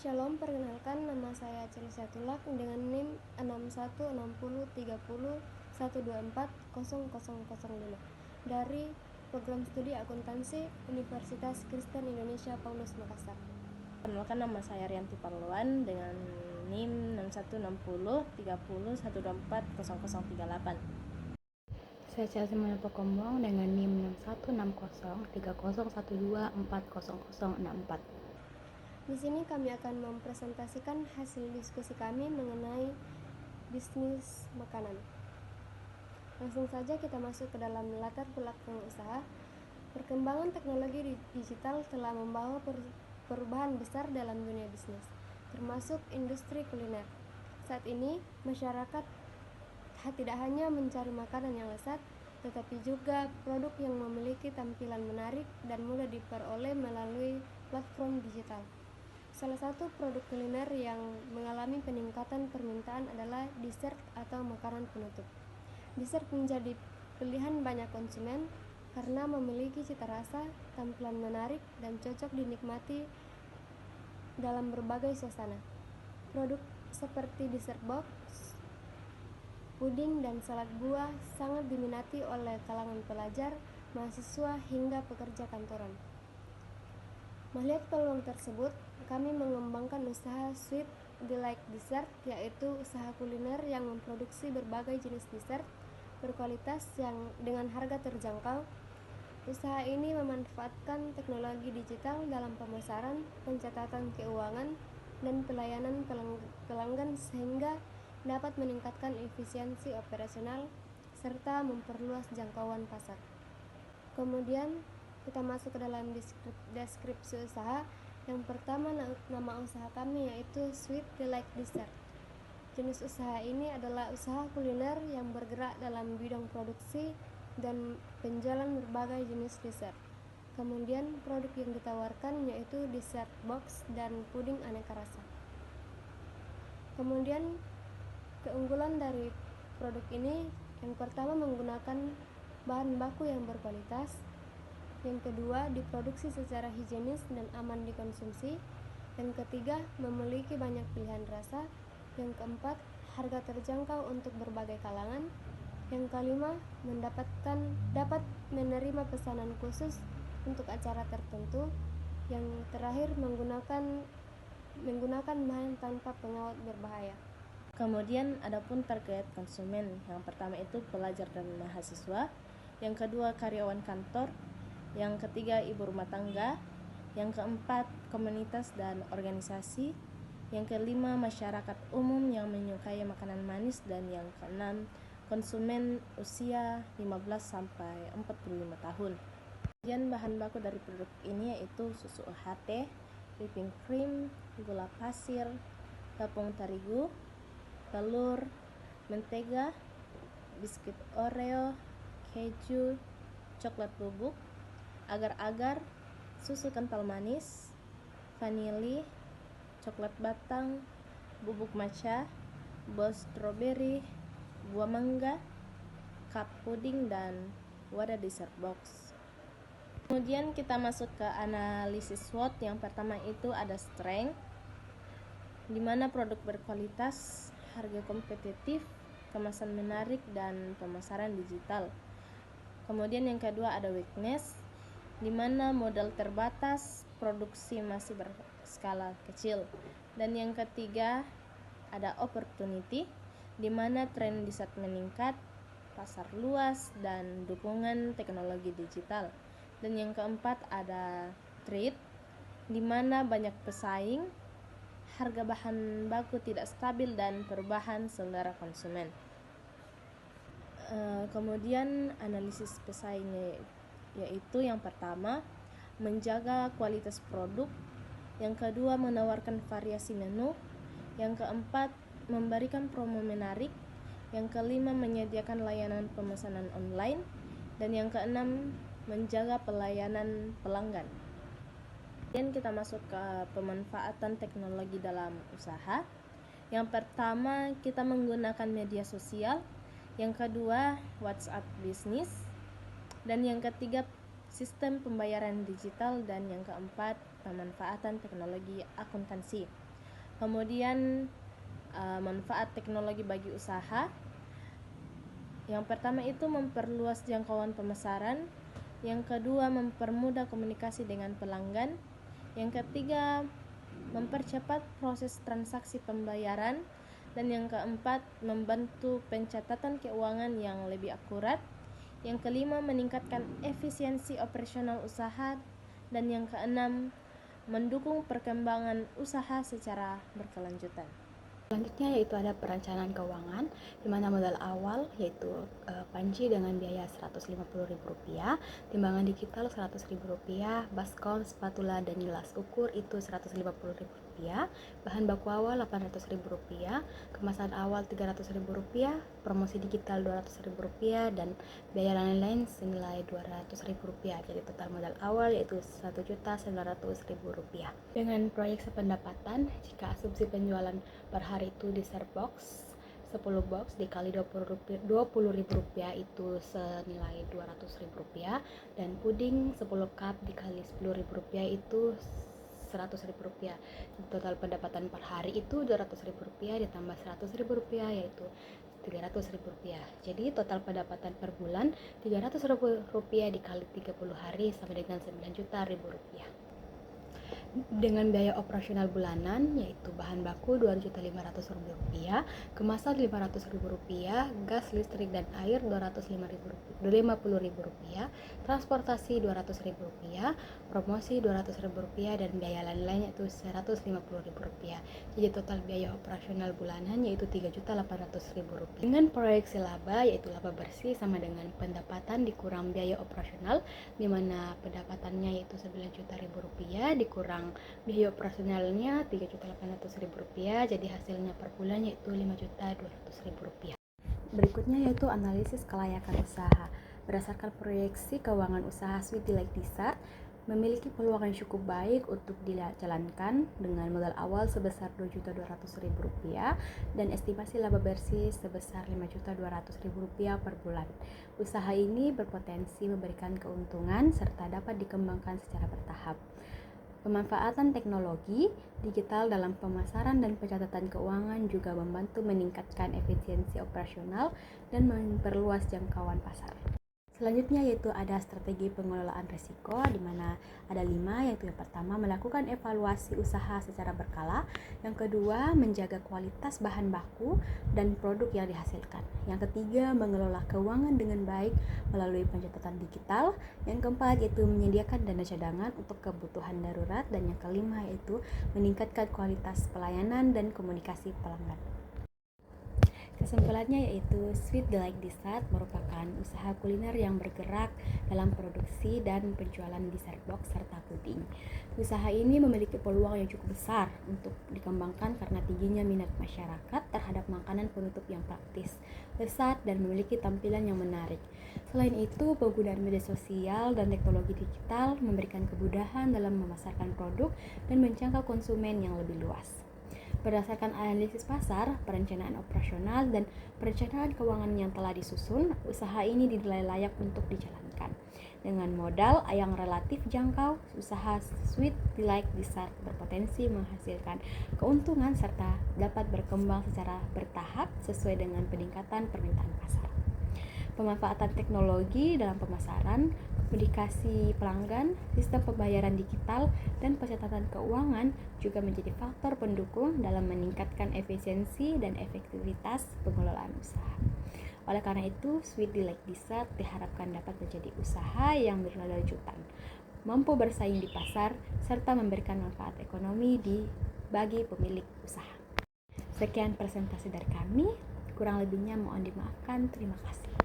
Shalom, perkenalkan nama saya Chelsea Tulak dengan NIM 61603012400005 dari Program Studi Akuntansi Universitas Kristen Indonesia Paulus Makassar. Perkenalkan, nama saya Rianti Parluan dengan NIM 61603012400038. Saya Chelsea Maya Pokombong dengan NIM 61603012400064. Di sini kami akan mempresentasikan hasil diskusi kami mengenai bisnis makanan. Langsung saja kita masuk ke dalam latar belakang usaha. Perkembangan teknologi digital telah membawa perubahan besar dalam dunia bisnis, termasuk industri kuliner. Saat ini, masyarakat tidak hanya mencari makanan yang lezat, tetapi juga produk yang memiliki tampilan menarik dan mudah diperoleh melalui platform digital. Salah satu produk kuliner yang mengalami peningkatan permintaan adalah dessert atau makanan penutup. Dessert menjadi pilihan banyak konsumen karena memiliki cita rasa, tampilan menarik, dan cocok dinikmati dalam berbagai suasana. Produk seperti dessert box, puding, dan salad buah sangat diminati oleh kalangan pelajar, mahasiswa, hingga pekerja kantoran. Melihat peluang tersebut, kami mengembangkan usaha Sweet Delight Dessert, yaitu usaha kuliner yang memproduksi berbagai jenis dessert berkualitas yang dengan harga terjangkau. Usaha ini memanfaatkan teknologi digital dalam pemasaran, pencatatan keuangan, dan pelayanan pelanggan sehingga dapat meningkatkan efisiensi operasional serta memperluas jangkauan pasar. Kemudian kita masuk ke dalam deskripsi usaha. Yang pertama, nama usaha kami yaitu Sweet Delight Dessert. Jenis usaha ini adalah usaha kuliner yang bergerak dalam bidang produksi dan penjualan berbagai jenis dessert. Kemudian produk yang ditawarkan yaitu dessert box dan puding aneka rasa. Kemudian keunggulan dari produk ini, yang pertama menggunakan bahan baku yang berkualitas, yang kedua diproduksi secara higienis dan aman dikonsumsi, yang ketiga memiliki banyak pilihan rasa, yang keempat harga terjangkau untuk berbagai kalangan, yang kelima dapat menerima pesanan khusus untuk acara tertentu, yang terakhir menggunakan bahan tanpa pengawet berbahaya. Kemudian adapun target konsumen, yang pertama itu pelajar dan mahasiswa, yang kedua karyawan kantor, yang ketiga ibu rumah tangga, yang keempat komunitas dan organisasi, yang kelima masyarakat umum yang menyukai makanan manis, dan yang keenam konsumen usia 15 sampai 45 tahun. Kemudian bahan baku dari produk ini yaitu susu UHT, whipping cream, gula pasir, tepung terigu, telur, mentega, biskuit Oreo, keju, coklat bubuk, agar-agar, susu kental manis, vanili, coklat batang, bubuk matcha, bos strawberry, buah mangga, cup puding, dan wadah dessert box. Kemudian kita masuk ke analisis SWOT. Yang pertama itu ada strength, di mana produk berkualitas, harga kompetitif, kemasan menarik, dan pemasaran digital. Kemudian yang kedua ada weakness, di mana modal terbatas, produksi masih berskala kecil. Dan yang ketiga ada opportunity, di mana tren dessert meningkat, pasar luas, dan dukungan teknologi digital. Dan yang keempat ada threat, di mana banyak pesaing, harga bahan baku tidak stabil, dan perubahan selera konsumen. Kemudian analisis pesaingnya yaitu yang pertama menjaga kualitas produk, yang kedua menawarkan variasi menu, yang keempat memberikan promo menarik, yang kelima menyediakan layanan pemesanan online, dan yang keenam menjaga pelayanan pelanggan. Dan kita masuk ke pemanfaatan teknologi dalam usaha. Yang pertama kita menggunakan media sosial, yang kedua WhatsApp bisnis, dan yang ketiga sistem pembayaran digital, dan yang keempat pemanfaatan teknologi akuntansi. Kemudian manfaat teknologi bagi usaha. Yang pertama itu memperluas jangkauan pemasaran. Yang kedua mempermudah komunikasi dengan pelanggan. Yang ketiga mempercepat proses transaksi pembayaran. Dan yang keempat membantu pencatatan keuangan yang lebih akurat. Yang kelima meningkatkan efisiensi operasional usaha. Dan yang keenam mendukung perkembangan usaha secara berkelanjutan. Selanjutnya yaitu ada perencanaan keuangan, di mana modal awal yaitu panci dengan biaya Rp150.000, timbangan digital Rp100.000, baskom, spatula dan gelas ukur itu Rp150.000, bahan baku awal Rp800.000, kemasan awal Rp300.000, promosi digital Rp200.000 dan biaya lain-lain senilai Rp200.000. Jadi total modal awal yaitu Rp1.900.000. Dengan proyek sependapatan, jika asumsi penjualan per hari itu di share box 10 box dikali Rp20.000 itu senilai Rp200.000, dan puding 10 cup dikali Rp10.000 itu Rp100.000. Total pendapatan per hari itu Rp200.000 ditambah Rp100.000 yaitu Rp300.000. Jadi total pendapatan per bulan Rp300.000 dikali 30 hari sama dengan Rp9 juta. Dengan biaya operasional bulanan yaitu bahan baku Rp2.500.000, kemasan Rp500.000, gas, listrik dan air Rp250.000, transportasi Rp200.000, promosi Rp200.000 dan biaya lain-lain yaitu Rp150.000. Jadi total biaya operasional bulanan yaitu Rp3.800.000. Dengan proyeksi laba yaitu laba bersih sama dengan pendapatan dikurang biaya operasional, di mana pendapatannya yaitu Rp9 juta dikurang biaya operasionalnya Rp3.800.000, jadi hasilnya per bulan yaitu Rp5.200.000. Berikutnya yaitu analisis kelayakan usaha. Berdasarkan proyeksi keuangan usaha Sweet Delight Dessert memiliki peluang yang cukup baik untuk dijalankan dengan modal awal sebesar Rp2.200.000 dan estimasi laba bersih sebesar Rp5.200.000 per bulan. Usaha ini berpotensi memberikan keuntungan serta dapat dikembangkan secara bertahap. Pemanfaatan teknologi digital dalam pemasaran dan pencatatan keuangan juga membantu meningkatkan efisiensi operasional dan memperluas jangkauan pasar. Selanjutnya yaitu ada strategi pengelolaan risiko, di mana ada 5, yaitu yang pertama melakukan evaluasi usaha secara berkala, yang kedua menjaga kualitas bahan baku dan produk yang dihasilkan, yang ketiga mengelola keuangan dengan baik melalui pencatatan digital, yang keempat yaitu menyediakan dana cadangan untuk kebutuhan darurat, dan yang kelima yaitu meningkatkan kualitas pelayanan dan komunikasi pelanggan. Kesimpulannya yaitu Sweet Delight Dessert merupakan usaha kuliner yang bergerak dalam produksi dan penjualan dessert box serta puding. Usaha ini memiliki peluang yang cukup besar untuk dikembangkan karena tingginya minat masyarakat terhadap makanan penutup yang praktis, lezat, dan memiliki tampilan yang menarik. Selain itu, penggunaan media sosial dan teknologi digital memberikan kemudahan dalam memasarkan produk dan menjangkau konsumen yang lebih luas. Berdasarkan analisis pasar, perencanaan operasional, dan perencanaan keuangan yang telah disusun, usaha ini dinilai layak untuk dijalankan. Dengan modal yang relatif jangkau, usaha Sweet Delight Dessert berpotensi menghasilkan keuntungan serta dapat berkembang secara bertahap sesuai dengan peningkatan permintaan pasar. Pemanfaatan teknologi dalam pemasaran, komunikasi pelanggan, sistem pembayaran digital, dan pencatatan keuangan juga menjadi faktor pendukung dalam meningkatkan efisiensi dan efektivitas pengelolaan usaha. Oleh karena itu, Sweet Delight Dessert diharapkan dapat menjadi usaha yang berkelanjutan, mampu bersaing di pasar, serta memberikan manfaat ekonomi bagi pemilik usaha. Sekian presentasi dari kami, kurang lebihnya mohon dimaafkan. Terima kasih.